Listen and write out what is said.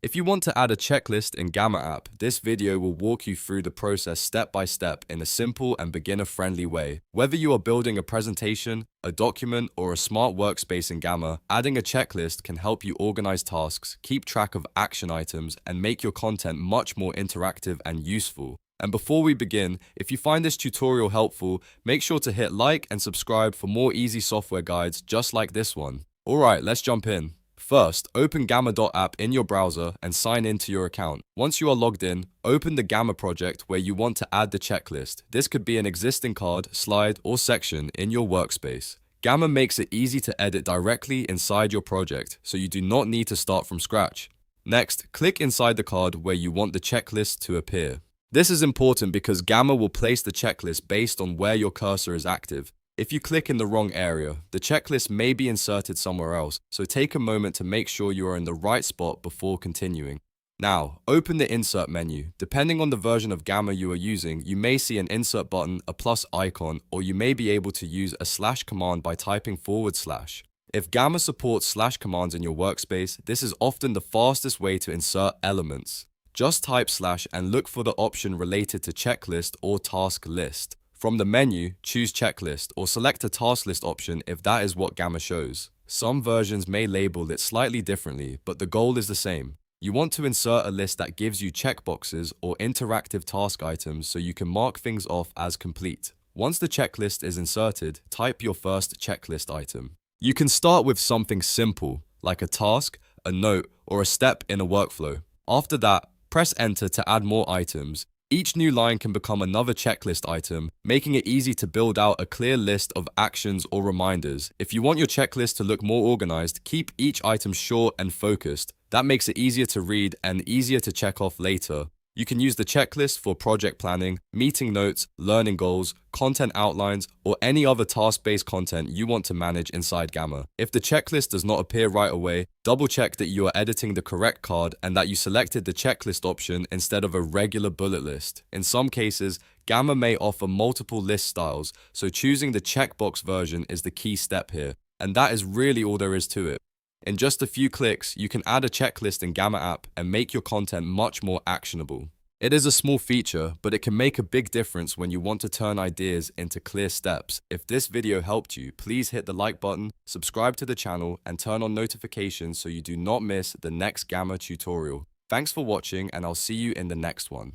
If you want to add a checklist in Gamma app, this video will walk you through the process step by step in a simple and beginner-friendly way. Whether you are building a presentation, a document, or a smart workspace in Gamma, adding a checklist can help you organize tasks, keep track of action items, and make your content much more interactive and useful. And before we begin, if you find this tutorial helpful, make sure to hit like and subscribe for more easy software guides just like this one. Alright, let's jump in. First, open Gamma.app in your browser and sign in to your account. Once you are logged in, open the Gamma project where you want to add the checklist. This could be an existing card, slide, or section in your workspace. Gamma makes it easy to edit directly inside your project, so you do not need to start from scratch. Next, click inside the card where you want the checklist to appear. This is important because Gamma will place the checklist based on where your cursor is active. If you click in the wrong area, the checklist may be inserted somewhere else, so take a moment to make sure you are in the right spot before continuing. Now, open the Insert menu. Depending on the version of Gamma you are using, you may see an Insert button, a plus icon, or you may be able to use a slash command by typing /. If Gamma supports slash commands in your workspace, this is often the fastest way to insert elements. Just type / and look for the option related to checklist or task list. From the menu, choose checklist or select a task list option if that is what Gamma shows. Some versions may label it slightly differently, but the goal is the same. You want to insert a list that gives you checkboxes or interactive task items so you can mark things off as complete. Once the checklist is inserted, type your first checklist item. You can start with something simple, like a task, a note, or a step in a workflow. After that, press enter to add more items. Each new line can become another checklist item, making it easy to build out a clear list of actions or reminders. If you want your checklist to look more organized, keep each item short and focused. That makes it easier to read and easier to check off later. You can use the checklist for project planning, meeting notes, learning goals, content outlines, or any other task-based content you want to manage inside Gamma. If the checklist does not appear right away, double-check that you are editing the correct card and that you selected the checklist option instead of a regular bullet list. In some cases, Gamma may offer multiple list styles, so choosing the checkbox version is the key step here. And that is really all there is to it. In just a few clicks, you can add a checklist in Gamma app and make your content much more actionable. It is a small feature, but it can make a big difference when you want to turn ideas into clear steps. If this video helped you, please hit the like button, subscribe to the channel, and turn on notifications so you do not miss the next Gamma tutorial. Thanks for watching, and I'll see you in the next one.